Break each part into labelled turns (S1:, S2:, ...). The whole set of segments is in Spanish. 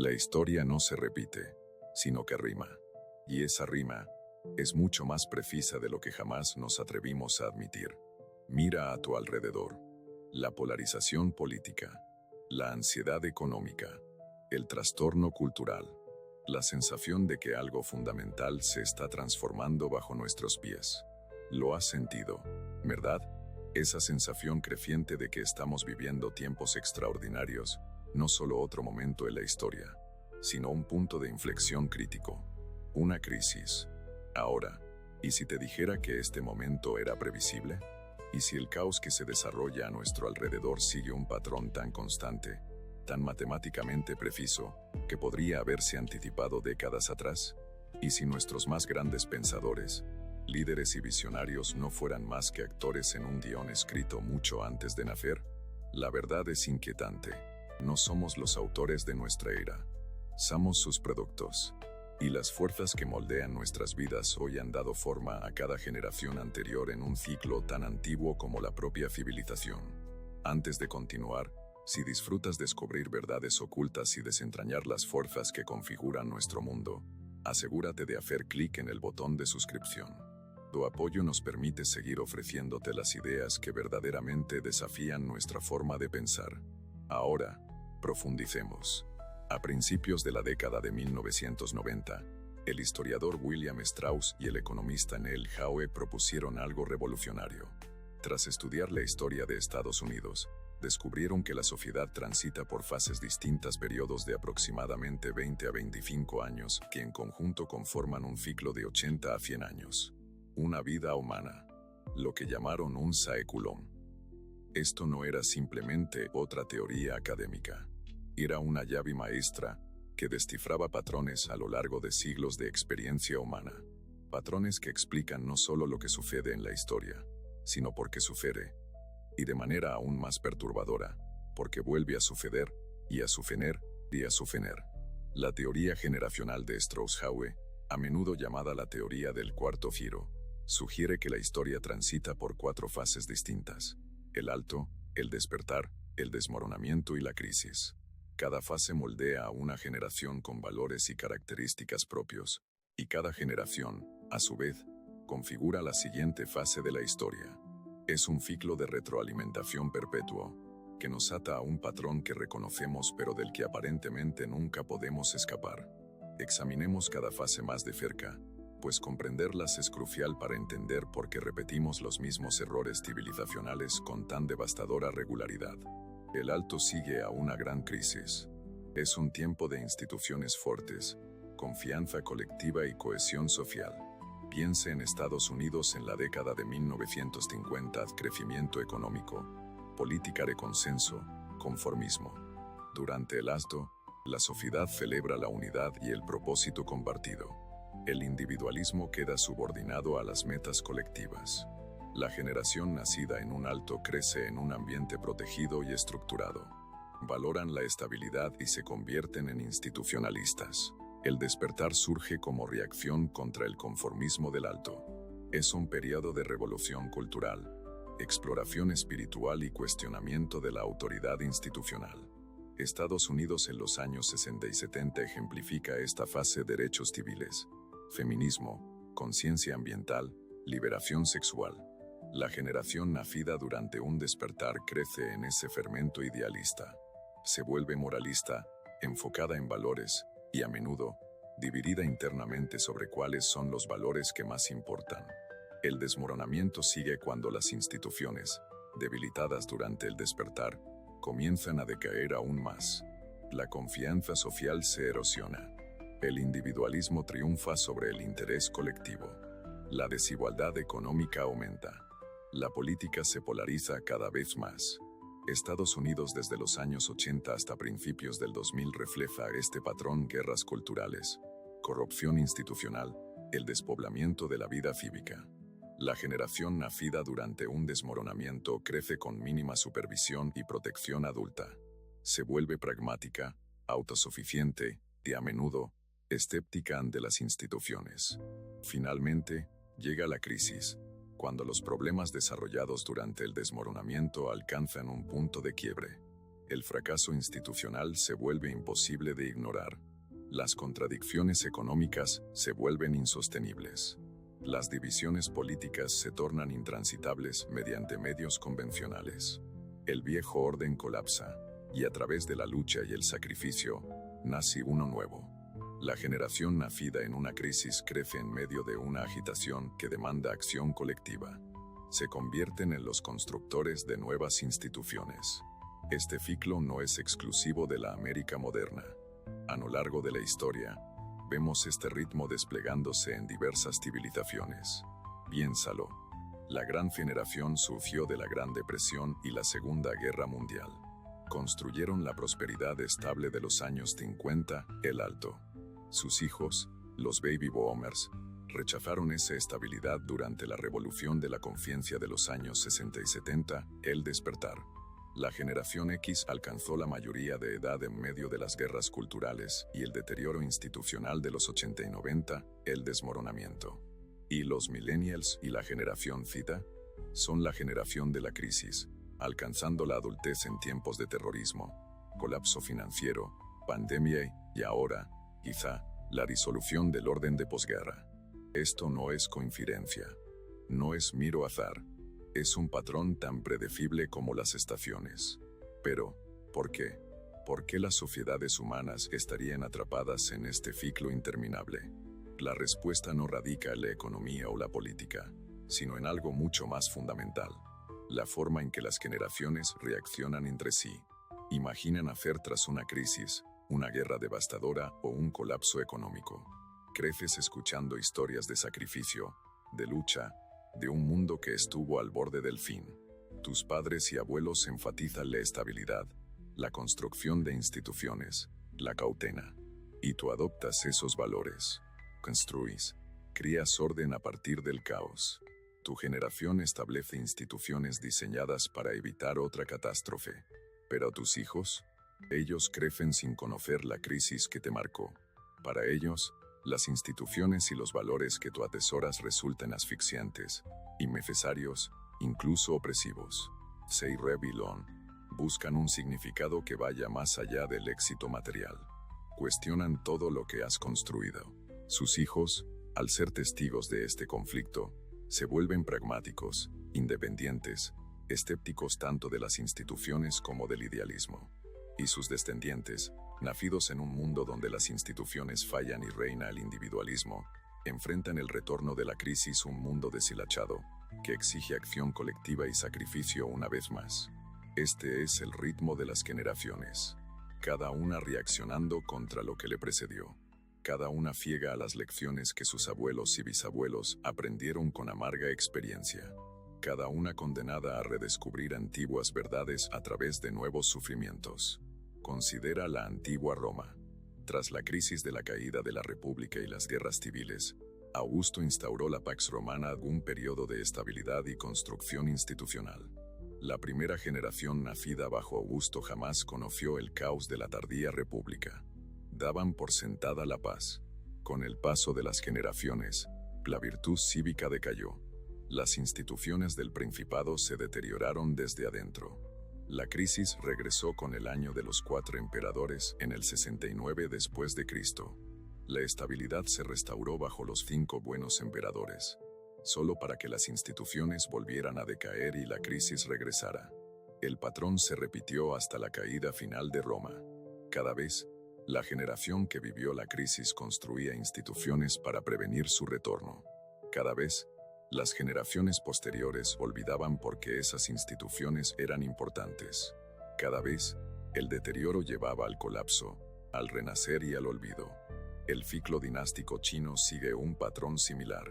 S1: La historia no se repite, sino que rima. Y esa rima es mucho más precisa de lo que jamás nos atrevimos a admitir. Mira a tu alrededor. La polarización política, la ansiedad económica, el trastorno cultural, la sensación de que algo fundamental se está transformando bajo nuestros pies. Lo has sentido, ¿verdad? Esa sensación creciente de que estamos viviendo tiempos extraordinarios, no solo otro momento en la historia, sino un punto de inflexión crítico, una crisis. Ahora, ¿y si te dijera que este momento era previsible? ¿Y si el caos que se desarrolla a nuestro alrededor sigue un patrón tan constante, tan matemáticamente preciso, que podría haberse anticipado décadas atrás? ¿Y si nuestros más grandes pensadores, líderes y visionarios no fueran más que actores en un guión escrito mucho antes de nacer? La verdad es inquietante. No somos los autores de nuestra era. Somos sus productos. Y las fuerzas que moldean nuestras vidas hoy han dado forma a cada generación anterior en un ciclo tan antiguo como la propia civilización. Antes de continuar, si disfrutas descubrir verdades ocultas y desentrañar las fuerzas que configuran nuestro mundo, asegúrate de hacer clic en el botón de suscripción. Tu apoyo nos permite seguir ofreciéndote las ideas que verdaderamente desafían nuestra forma de pensar. Ahora, profundicemos. A principios de la década de 1990, el historiador William Strauss y el economista Neil Howe propusieron algo revolucionario. Tras estudiar la historia de Estados Unidos, descubrieron que la sociedad transita por fases distintas, periodos de aproximadamente 20 a 25 años, que en conjunto conforman un ciclo de 80 a 100 años. Una vida humana, lo que llamaron un saeculum. Esto no era simplemente otra teoría académica. Era una llave maestra que descifraba patrones a lo largo de siglos de experiencia humana. Patrones que explican no solo lo que sucede en la historia, sino por qué sucede. Y de manera aún más perturbadora, porque vuelve a suceder, y a suceder, y a suceder. La teoría generacional de Strauss-Howe, a menudo llamada la teoría del cuarto giro, sugiere que la historia transita por 4 fases distintas: el alto, el despertar, el desmoronamiento y la crisis. Cada fase moldea a una generación con valores y características propios, y cada generación, a su vez, configura la siguiente fase de la historia. Es un ciclo de retroalimentación perpetuo, que nos ata a un patrón que reconocemos pero del que aparentemente nunca podemos escapar. Examinemos cada fase más de cerca, pues comprenderlas es crucial para entender por qué repetimos los mismos errores civilizacionales con tan devastadora regularidad. El alto sigue a una gran crisis. Es un tiempo de instituciones fuertes, confianza colectiva y cohesión social. Piense en Estados Unidos en la década de 1950, crecimiento económico, política de consenso, conformismo. Durante el alto, la sociedad celebra la unidad y el propósito compartido. El individualismo queda subordinado a las metas colectivas. La generación nacida en un alto crece en un ambiente protegido y estructurado. Valoran la estabilidad y se convierten en institucionalistas. El despertar surge como reacción contra el conformismo del alto. Es un periodo de revolución cultural, exploración espiritual y cuestionamiento de la autoridad institucional. Estados Unidos en los años 60 y 70 ejemplifica esta fase: derechos civiles, feminismo, conciencia ambiental, liberación sexual. La generación nacida durante un despertar crece en ese fermento idealista. Se vuelve moralista, enfocada en valores, y a menudo, dividida internamente sobre cuáles son los valores que más importan. El desmoronamiento sigue cuando las instituciones, debilitadas durante el despertar, comienzan a decaer aún más. La confianza social se erosiona. El individualismo triunfa sobre el interés colectivo. La desigualdad económica aumenta. La política se polariza cada vez más. Estados Unidos desde los años 80 hasta principios del 2000 refleja este patrón: guerras culturales, corrupción institucional, el despoblamiento de la vida cívica. La generación nacida durante un desmoronamiento crece con mínima supervisión y protección adulta. Se vuelve pragmática, autosuficiente y, a menudo, escéptica ante las instituciones. Finalmente, llega la crisis, cuando los problemas desarrollados durante el desmoronamiento alcanzan un punto de quiebre. El fracaso institucional se vuelve imposible de ignorar. Las contradicciones económicas se vuelven insostenibles. Las divisiones políticas se tornan intransitables mediante medios convencionales. El viejo orden colapsa, y a través de la lucha y el sacrificio, nace uno nuevo. La generación nacida en una crisis crece en medio de una agitación que demanda acción colectiva. Se convierten en los constructores de nuevas instituciones. Este ciclo no es exclusivo de la América moderna. A lo largo de la historia, vemos este ritmo desplegándose en diversas civilizaciones. Piénsalo. La Gran Generación surgió de la Gran Depresión y la Segunda Guerra Mundial. Construyeron la prosperidad estable de los años 50, el Alto. Sus hijos, los Baby Boomers, rechazaron esa estabilidad durante la Revolución de la Conciencia de los años 60 y 70, el Despertar. La generación X alcanzó la mayoría de edad en medio de las guerras culturales y el deterioro institucional de los 80 y 90, el desmoronamiento. Y los millennials y la generación Z son la generación de la crisis, alcanzando la adultez en tiempos de terrorismo, colapso financiero, pandemia y ahora, quizá, la disolución del orden de posguerra. Esto no es coincidencia. No es mero azar. Es un patrón tan predecible como las estaciones. Pero, ¿por qué? ¿Por qué las sociedades humanas estarían atrapadas en este ciclo interminable? La respuesta no radica en la economía o la política, sino en algo mucho más fundamental: la forma en que las generaciones reaccionan entre sí. Imaginan hacer tras una crisis, una guerra devastadora o un colapso económico. Creces escuchando historias de sacrificio, de lucha, de un mundo que estuvo al borde del fin. Tus padres y abuelos enfatizan la estabilidad, la construcción de instituciones, la cautela. Y tú adoptas esos valores. Construís, crías orden a partir del caos. Tu generación establece instituciones diseñadas para evitar otra catástrofe. Pero tus hijos, ellos crecen sin conocer la crisis que te marcó. Para ellos, las instituciones y los valores que tú atesoras resultan asfixiantes, innecesarios, incluso opresivos. Sei Revilón, buscan un significado que vaya más allá del éxito material. Cuestionan todo lo que has construido. Sus hijos, al ser testigos de este conflicto, se vuelven pragmáticos, independientes, escépticos tanto de las instituciones como del idealismo. Y sus descendientes, nacidos en un mundo donde las instituciones fallan y reina el individualismo, enfrentan el retorno de la crisis, un mundo deshilachado, que exige acción colectiva y sacrificio una vez más. Este es el ritmo de las generaciones, cada una reaccionando contra lo que le precedió. Cada una ciega a las lecciones que sus abuelos y bisabuelos aprendieron con amarga experiencia. Cada una condenada a redescubrir antiguas verdades a través de nuevos sufrimientos. Considera la antigua Roma. Tras la crisis de la caída de la República y las guerras civiles, Augusto instauró la Pax Romana, un periodo de estabilidad y construcción institucional. La primera generación nacida bajo Augusto jamás conoció el caos de la tardía República. Daban por sentada la paz. Con el paso de las generaciones, la virtud cívica decayó. Las instituciones del Principado se deterioraron desde adentro. La crisis regresó con el año de los 4 emperadores en el 69 después de Cristo. La estabilidad se restauró bajo los 5 buenos emperadores, solo para que las instituciones volvieran a decaer y la crisis regresara. El patrón se repitió hasta la caída final de Roma. Cada vez, la generación que vivió la crisis construía instituciones para prevenir su retorno. Cada vez, las generaciones posteriores olvidaban por qué esas instituciones eran importantes. Cada vez, el deterioro llevaba al colapso, al renacer y al olvido. El ciclo dinástico chino sigue un patrón similar.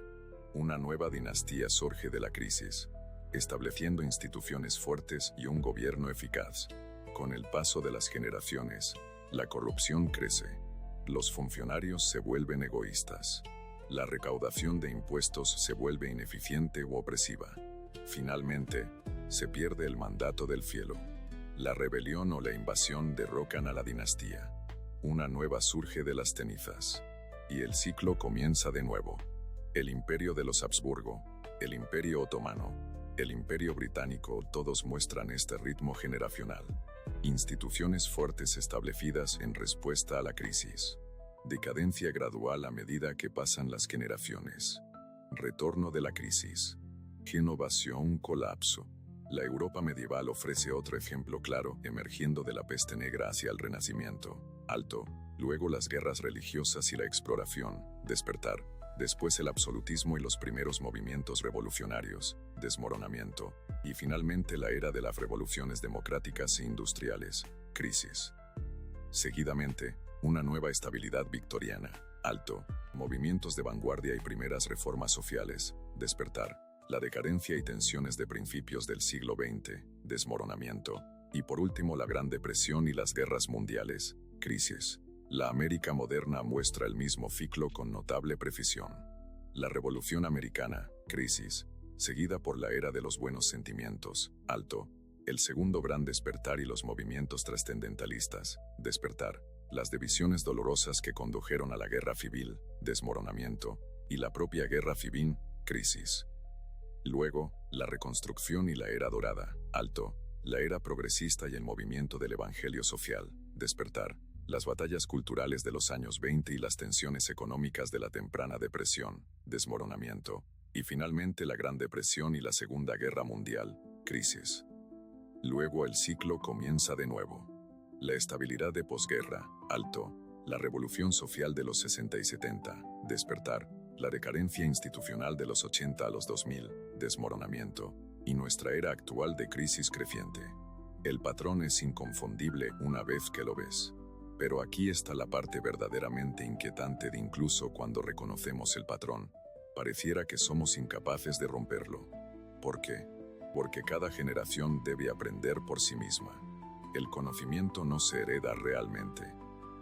S1: Una nueva dinastía surge de la crisis, estableciendo instituciones fuertes y un gobierno eficaz. Con el paso de las generaciones, la corrupción crece. Los funcionarios se vuelven egoístas. La recaudación de impuestos se vuelve ineficiente u opresiva. Finalmente, se pierde el mandato del cielo. La rebelión o la invasión derrocan a la dinastía. Una nueva surge de las cenizas. Y el ciclo comienza de nuevo. El imperio de los Habsburgo, el imperio otomano, el imperio británico, todos muestran este ritmo generacional. Instituciones fuertes establecidas en respuesta a la crisis. Decadencia gradual a medida que pasan las generaciones. Retorno de la crisis. Renovación, colapso. La Europa medieval ofrece otro ejemplo claro, emergiendo de la peste negra hacia el Renacimiento. Alto. Luego las guerras religiosas y la exploración. Despertar. Después el absolutismo y los primeros movimientos revolucionarios. Desmoronamiento. Y finalmente la era de las revoluciones democráticas e industriales. Crisis. Seguidamente, una nueva estabilidad victoriana. Alto. Movimientos de vanguardia y primeras reformas sociales. Despertar. La decadencia y tensiones de principios del siglo XX. Desmoronamiento. Y por último la Gran Depresión y las guerras mundiales. Crisis. La América moderna muestra el mismo ciclo con notable precisión. La Revolución Americana. Crisis. Seguida por la era de los buenos sentimientos. Alto. El segundo gran despertar y los movimientos trascendentalistas. Despertar. Las divisiones dolorosas que condujeron a la guerra civil. Desmoronamiento. Y la propia guerra civil. Crisis. Luego, la reconstrucción y la era dorada. Alto. La era progresista y el movimiento del evangelio social. Despertar. Las batallas culturales de los años 20 y las tensiones económicas de la temprana depresión. Desmoronamiento. Y finalmente la Gran Depresión y la Segunda Guerra Mundial. Crisis. Luego el ciclo comienza de nuevo. La estabilidad de posguerra. Alto. La revolución social de los 60 y 70. Despertar. La decadencia institucional de los 80 a los 2000. Desmoronamiento. Y nuestra era actual de crisis creciente. El patrón es inconfundible una vez que lo ves. Pero aquí está la parte verdaderamente inquietante de incluso cuando reconocemos el patrón, pareciera que somos incapaces de romperlo. ¿Por qué? Porque cada generación debe aprender por sí misma. El conocimiento no se hereda realmente,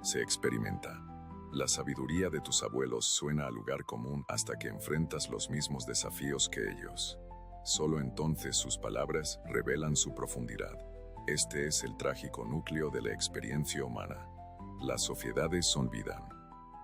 S1: se experimenta. La sabiduría de tus abuelos suena a lugar común hasta que enfrentas los mismos desafíos que ellos. Solo entonces sus palabras revelan su profundidad. Este es el trágico núcleo de la experiencia humana. Las sociedades olvidan,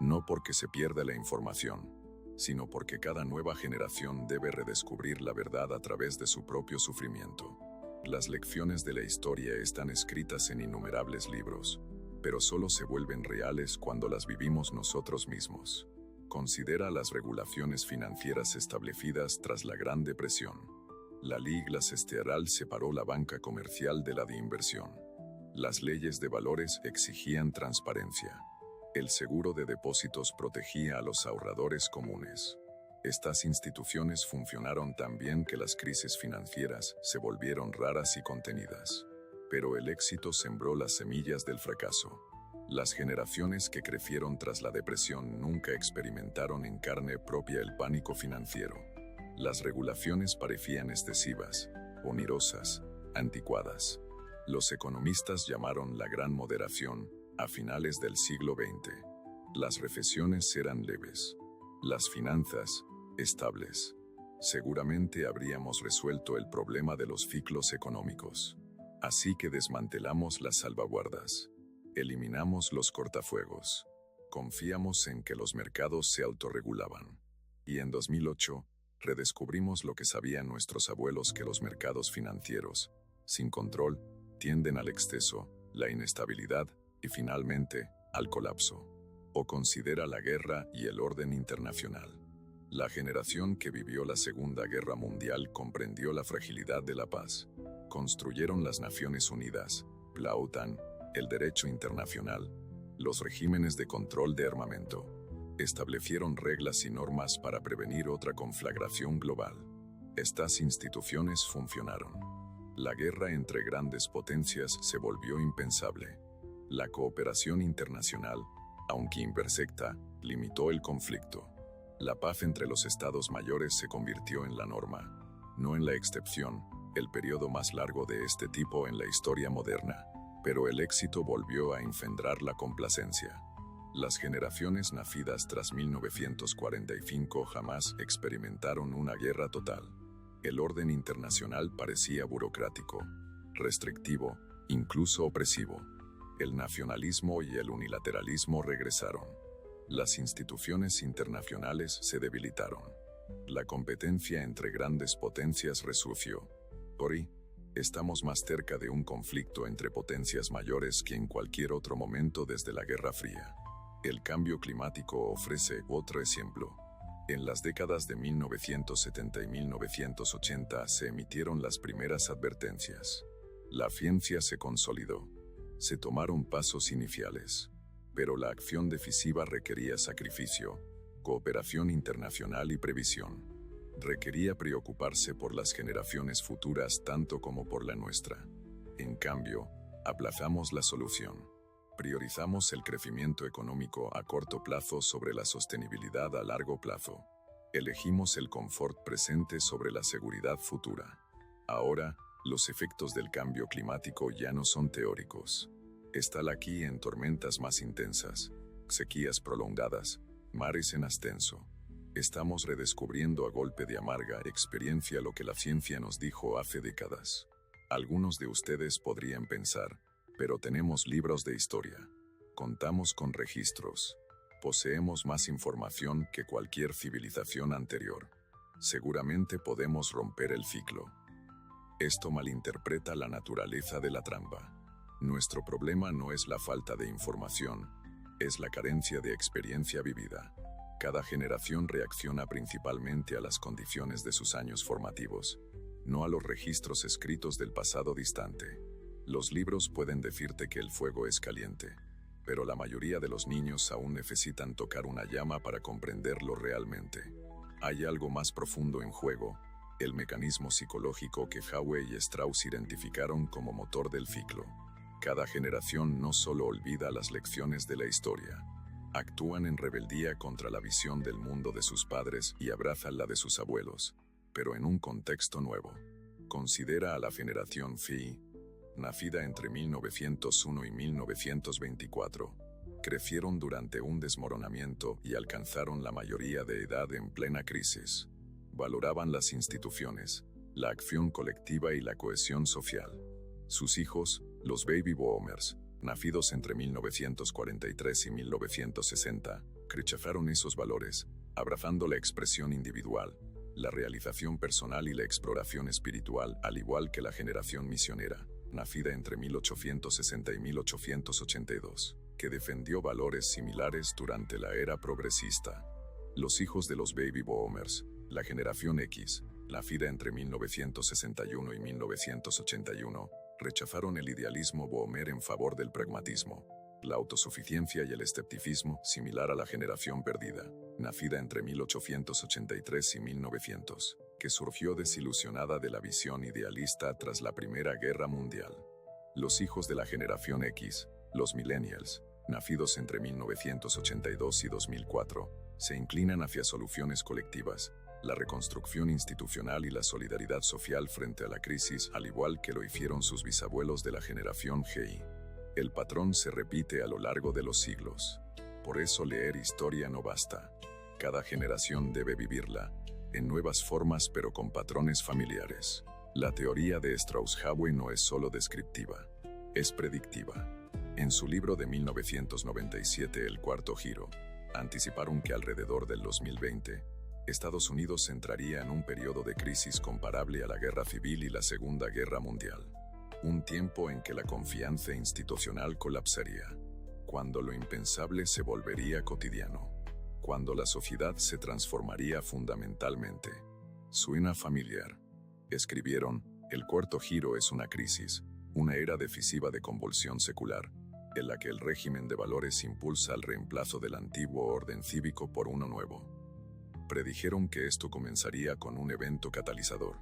S1: no porque se pierda la información, sino porque cada nueva generación debe redescubrir la verdad a través de su propio sufrimiento. Las lecciones de la historia están escritas en innumerables libros, pero solo se vuelven reales cuando las vivimos nosotros mismos. Considera las regulaciones financieras establecidas tras la Gran Depresión. La Ley Glass-Steagall separó la banca comercial de la de inversión. Las leyes de valores exigían transparencia. El seguro de depósitos protegía a los ahorradores comunes. Estas instituciones funcionaron tan bien que las crisis financieras se volvieron raras y contenidas. Pero el éxito sembró las semillas del fracaso. Las generaciones que crecieron tras la depresión nunca experimentaron en carne propia el pánico financiero. Las regulaciones parecían excesivas, onerosas, anticuadas. Los economistas llamaron la gran moderación a finales del siglo XX. Las recesiones eran leves. Las finanzas, estables. Seguramente habríamos resuelto el problema de los ciclos económicos. Así que desmantelamos las salvaguardas. Eliminamos los cortafuegos. Confiamos en que los mercados se autorregulaban. Y en 2008, redescubrimos lo que sabían nuestros abuelos, que los mercados financieros, sin control, tienden al exceso, la inestabilidad y finalmente, al colapso. O considera la guerra y el orden internacional. La generación que vivió la Segunda Guerra Mundial comprendió la fragilidad de la paz. Construyeron las Naciones Unidas, la OTAN, el derecho internacional, los regímenes de control de armamento. Establecieron reglas y normas para prevenir otra conflagración global. Estas instituciones funcionaron. La guerra entre grandes potencias se volvió impensable. La cooperación internacional, aunque imperfecta, limitó el conflicto. La paz entre los estados mayores se convirtió en la norma, no en la excepción, el periodo más largo de este tipo en la historia moderna. Pero el éxito volvió a engendrar la complacencia. Las generaciones nacidas tras 1945 jamás experimentaron una guerra total. El orden internacional parecía burocrático, restrictivo, incluso opresivo. El nacionalismo y el unilateralismo regresaron. Las instituciones internacionales se debilitaron. La competencia entre grandes potencias resurgió. Estamos más cerca de un conflicto entre potencias mayores que en cualquier otro momento desde la Guerra Fría. El cambio climático ofrece otro ejemplo. En las décadas de 1970 y 1980 se emitieron las primeras advertencias. La ciencia se consolidó. Se tomaron pasos iniciales. Pero la acción decisiva requería sacrificio, cooperación internacional y previsión. Requería preocuparse por las generaciones futuras tanto como por la nuestra. En cambio, aplazamos la solución. Priorizamos el crecimiento económico a corto plazo sobre la sostenibilidad a largo plazo. Elegimos el confort presente sobre la seguridad futura. Ahora, los efectos del cambio climático ya no son teóricos. Están aquí en tormentas más intensas, sequías prolongadas, mares en ascenso. Estamos redescubriendo a golpe de amarga experiencia lo que la ciencia nos dijo hace décadas. Algunos de ustedes podrían pensar, pero tenemos libros de historia. Contamos con registros. Poseemos más información que cualquier civilización anterior. Seguramente podemos romper el ciclo. Esto malinterpreta la naturaleza de la trampa. Nuestro problema no es la falta de información, es la carencia de experiencia vivida. Cada generación reacciona principalmente a las condiciones de sus años formativos, no a los registros escritos del pasado distante. Los libros pueden decirte que el fuego es caliente, pero la mayoría de los niños aún necesitan tocar una llama para comprenderlo realmente. Hay algo más profundo en juego, el mecanismo psicológico que Howe y Strauss identificaron como motor del ciclo. Cada generación no solo olvida las lecciones de la historia, actúan en rebeldía contra la visión del mundo de sus padres y abrazan la de sus abuelos, pero en un contexto nuevo. Considera a la generación Phi, nacida entre 1901 y 1924. Crecieron durante un desmoronamiento y alcanzaron la mayoría de edad en plena crisis. Valoraban las instituciones, la acción colectiva y la cohesión social. Sus hijos, los baby boomers, nacidos entre 1943 y 1960, rechazaron esos valores, abrazando la expresión individual, la realización personal y la exploración espiritual, al igual que la generación misionera, nacida entre 1860 y 1882, que defendió valores similares durante la era progresista. Los hijos de los baby boomers, la generación X, nacida entre 1961 y 1981, rechazaron el idealismo boomer en favor del pragmatismo, la autosuficiencia y el escepticismo, similar a la generación perdida, nacida entre 1883 y 1900, que surgió desilusionada de la visión idealista tras la Primera Guerra Mundial. Los hijos de la generación X, los millennials, nacidos entre 1982 y 2004, se inclinan hacia soluciones colectivas, la reconstrucción institucional y la solidaridad social frente a la crisis, al igual que lo hicieron sus bisabuelos de la generación G. El patrón se repite a lo largo de los siglos. Por eso leer historia no basta. Cada generación debe vivirla, en nuevas formas pero con patrones familiares. La teoría de Strauss-Howe no es solo descriptiva, es predictiva. En su libro de 1997, El Cuarto Giro, anticiparon que alrededor del 2020, Estados Unidos entraría en un periodo de crisis comparable a la Guerra Civil y la Segunda Guerra Mundial. Un tiempo en que la confianza institucional colapsaría, cuando lo impensable se volvería cotidiano, cuando la sociedad se transformaría fundamentalmente. Suena familiar. Escribieron, El Cuarto Giro es una crisis, una era decisiva de convulsión secular, en la que el régimen de valores impulsa el reemplazo del antiguo orden cívico por uno nuevo. Predijeron que esto comenzaría con un evento catalizador,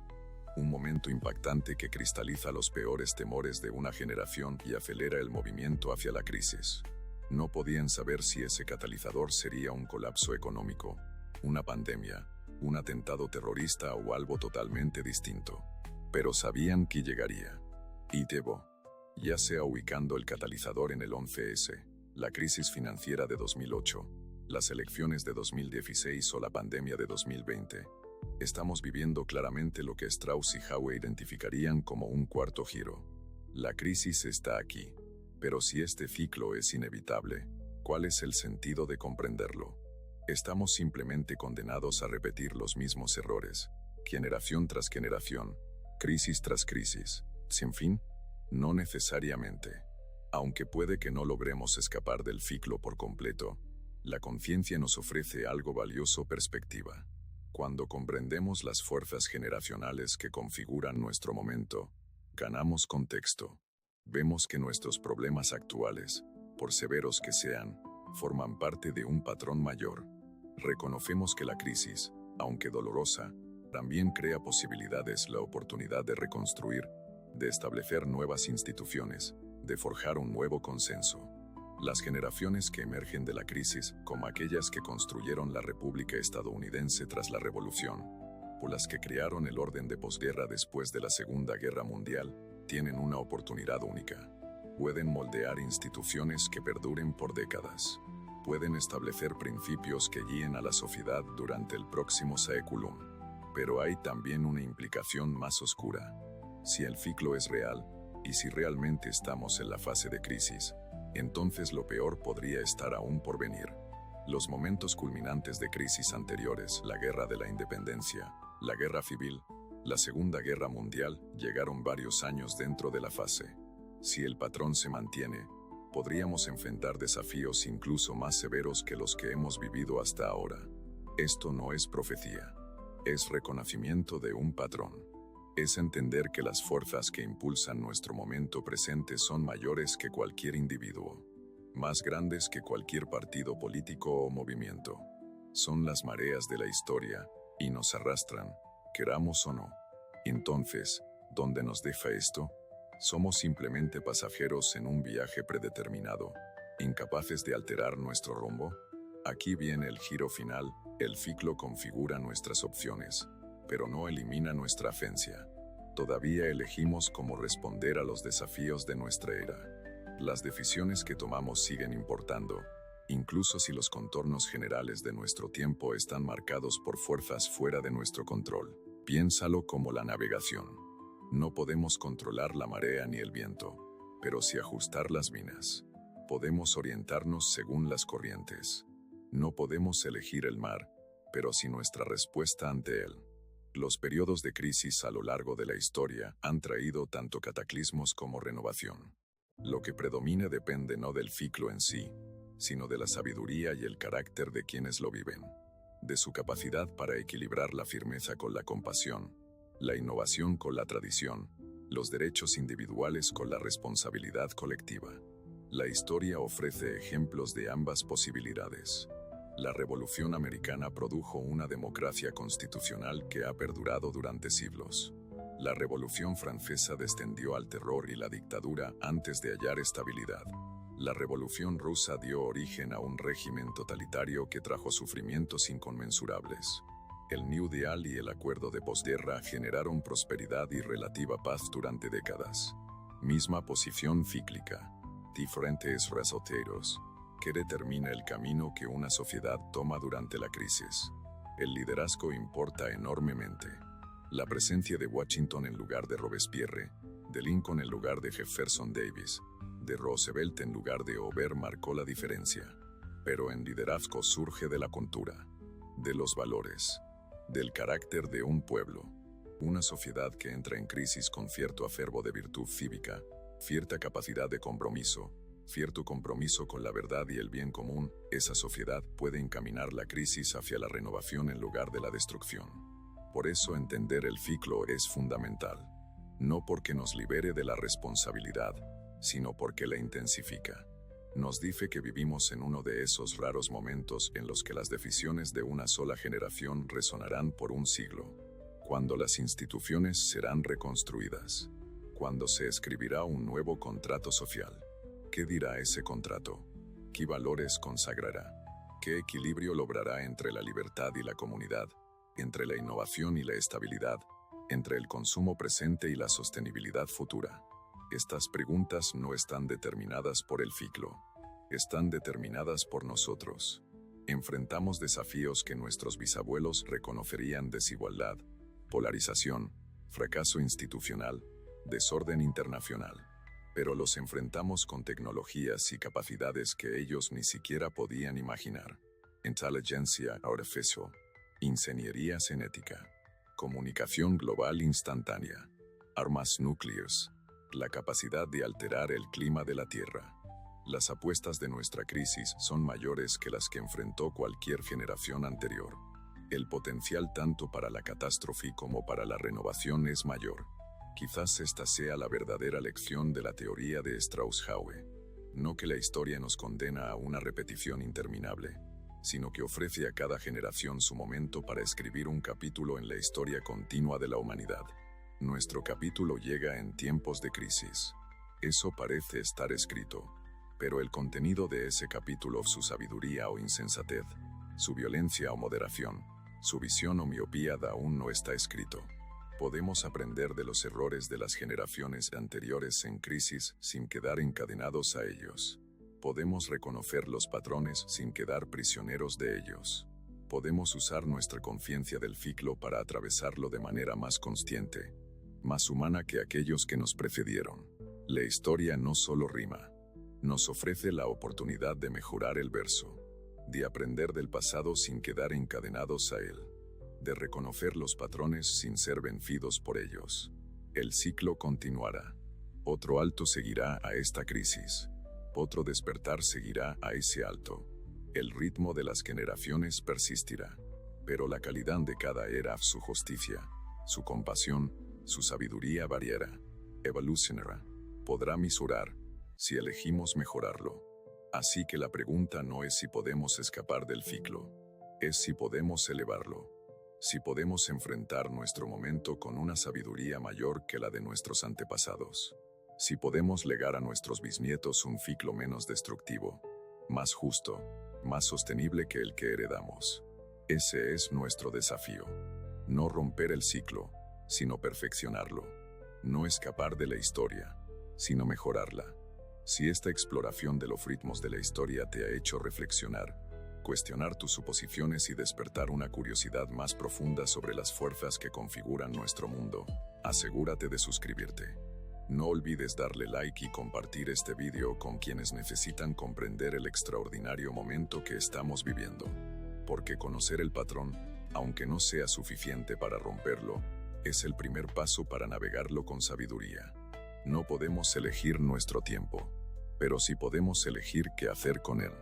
S1: un momento impactante que cristaliza los peores temores de una generación y acelera el movimiento hacia la crisis. No podían saber si ese catalizador sería un colapso económico, una pandemia, un atentado terrorista o algo totalmente distinto. Pero sabían que llegaría. Y debo, ya sea ubicando el catalizador en el 11S, la crisis financiera de 2008, las elecciones de 2016 o la pandemia de 2020, estamos viviendo claramente lo que Strauss y Howe identificarían como un cuarto giro. La crisis está aquí, pero si este ciclo es inevitable, ¿cuál es el sentido de comprenderlo? Estamos simplemente condenados a repetir los mismos errores, generación tras generación, crisis tras crisis, sin fin? No necesariamente. Aunque puede que no logremos escapar del ciclo por completo, la conciencia nos ofrece algo valioso: perspectiva. Cuando comprendemos las fuerzas generacionales que configuran nuestro momento, ganamos contexto. Vemos que nuestros problemas actuales, por severos que sean, forman parte de un patrón mayor. Reconocemos que la crisis, aunque dolorosa, también crea posibilidades: la oportunidad de reconstruir, de establecer nuevas instituciones, de forjar un nuevo consenso. Las generaciones que emergen de la crisis, como aquellas que construyeron la República estadounidense tras la Revolución, o las que crearon el orden de posguerra después de la Segunda Guerra Mundial, tienen una oportunidad única. Pueden moldear instituciones que perduren por décadas. Pueden establecer principios que guíen a la sociedad durante el próximo século. Pero hay también una implicación más oscura. Si el ciclo es real, y si realmente estamos en la fase de crisis, entonces lo peor podría estar aún por venir. Los momentos culminantes de crisis anteriores, la Guerra de la Independencia, la Guerra Civil, la Segunda Guerra Mundial, llegaron varios años dentro de la fase. Si el patrón se mantiene, podríamos enfrentar desafíos incluso más severos que los que hemos vivido hasta ahora. Esto no es profecía. Es reconocimiento de un patrón. Es entender que las fuerzas que impulsan nuestro momento presente son mayores que cualquier individuo, más grandes que cualquier partido político o movimiento. Son las mareas de la historia, y nos arrastran, queramos o no. Entonces, ¿dónde nos deja esto? Somos simplemente pasajeros en un viaje predeterminado, incapaces de alterar nuestro rumbo. Aquí viene el giro final: el ciclo configura nuestras opciones, pero no elimina nuestra agencia. Todavía elegimos cómo responder a los desafíos de nuestra era. Las decisiones que tomamos siguen importando, incluso si los contornos generales de nuestro tiempo están marcados por fuerzas fuera de nuestro control. Piénsalo como la navegación. No podemos controlar la marea ni el viento, pero sí ajustar las minas. Podemos orientarnos según las corrientes. No podemos elegir el mar, pero sí nuestra respuesta ante él. Los periodos de crisis a lo largo de la historia han traído tanto cataclismos como renovación. Lo que predomina depende no del ciclo en sí, sino de la sabiduría y el carácter de quienes lo viven, de su capacidad para equilibrar la firmeza con la compasión, la innovación con la tradición, los derechos individuales con la responsabilidad colectiva. La historia ofrece ejemplos de ambas posibilidades. La Revolución Americana produjo una democracia constitucional que ha perdurado durante siglos. La Revolución Francesa descendió al terror y la dictadura antes de hallar estabilidad. La Revolución Rusa dio origen a un régimen totalitario que trajo sufrimientos inconmensurables. El New Deal y el acuerdo de posguerra generaron prosperidad y relativa paz durante décadas. Misma posición cíclica, diferentes resultados, que determina el camino que una sociedad toma durante la crisis. El liderazgo importa enormemente. La presencia de Washington en lugar de Robespierre, de Lincoln en lugar de Jefferson Davis, de Roosevelt en lugar de Hoover marcó la diferencia. Pero en liderazgo surge de la cultura, de los valores, del carácter de un pueblo. Una sociedad que entra en crisis con cierto acervo de virtud cívica, cierta capacidad de compromiso, cierto compromiso con la verdad y el bien común, esa sociedad puede encaminar la crisis hacia la renovación en lugar de la destrucción. Por eso entender el ciclo es fundamental, no porque nos libere de la responsabilidad, sino porque la intensifica. Nos dice que vivimos en uno de esos raros momentos en los que las decisiones de una sola generación resonarán por un siglo, cuando las instituciones serán reconstruidas, cuando se escribirá un nuevo contrato social. ¿Qué dirá ese contrato? ¿Qué valores consagrará? ¿Qué equilibrio logrará entre la libertad y la comunidad, entre la innovación y la estabilidad, entre el consumo presente y la sostenibilidad futura? Estas preguntas no están determinadas por el ciclo, están determinadas por nosotros. Enfrentamos desafíos que nuestros bisabuelos reconocerían: desigualdad, polarización, fracaso institucional, desorden internacional. Pero los enfrentamos con tecnologías y capacidades que ellos ni siquiera podían imaginar. Inteligencia artificial, ingeniería genética, comunicación global instantánea, armas nucleares, la capacidad de alterar el clima de la Tierra. Las apuestas de nuestra crisis son mayores que las que enfrentó cualquier generación anterior. El potencial tanto para la catástrofe como para la renovación es mayor. Quizás esta sea la verdadera lección de la teoría de Strauss-Howe. No que la historia nos condena a una repetición interminable, sino que ofrece a cada generación su momento para escribir un capítulo en la historia continua de la humanidad. Nuestro capítulo llega en tiempos de crisis. Eso parece estar escrito. Pero el contenido de ese capítulo, su sabiduría o insensatez, su violencia o moderación, su visión o miopía aún no está escrito. Podemos aprender de los errores de las generaciones anteriores en crisis sin quedar encadenados a ellos. Podemos reconocer los patrones sin quedar prisioneros de ellos. Podemos usar nuestra conciencia del ciclo para atravesarlo de manera más consciente, más humana que aquellos que nos precedieron. La historia no solo rima. Nos ofrece la oportunidad de mejorar el verso, de aprender del pasado sin quedar encadenados a él, de reconocer los patrones sin ser vencidos por ellos. El ciclo continuará. Otro alto seguirá a esta crisis. Otro despertar seguirá a ese alto. El ritmo de las generaciones persistirá, pero la calidad de cada era, su justicia, su compasión, su sabiduría variará, evolucionará, podrá mesurar, si elegimos mejorarlo. Así que la pregunta no es si podemos escapar del ciclo, es si podemos elevarlo, si podemos enfrentar nuestro momento con una sabiduría mayor que la de nuestros antepasados, si podemos legar a nuestros bisnietos un ciclo menos destructivo, más justo, más sostenible que el que heredamos. Ese es nuestro desafío. No romper el ciclo, sino perfeccionarlo. No escapar de la historia, sino mejorarla. Si esta exploración de los ritmos de la historia te ha hecho reflexionar, cuestionar tus suposiciones y despertar una curiosidad más profunda sobre las fuerzas que configuran nuestro mundo, asegúrate de suscribirte. No olvides darle like y compartir este video con quienes necesitan comprender el extraordinario momento que estamos viviendo. Porque conocer el patrón, aunque no sea suficiente para romperlo, es el primer paso para navegarlo con sabiduría. No podemos elegir nuestro tiempo, pero sí podemos elegir qué hacer con él.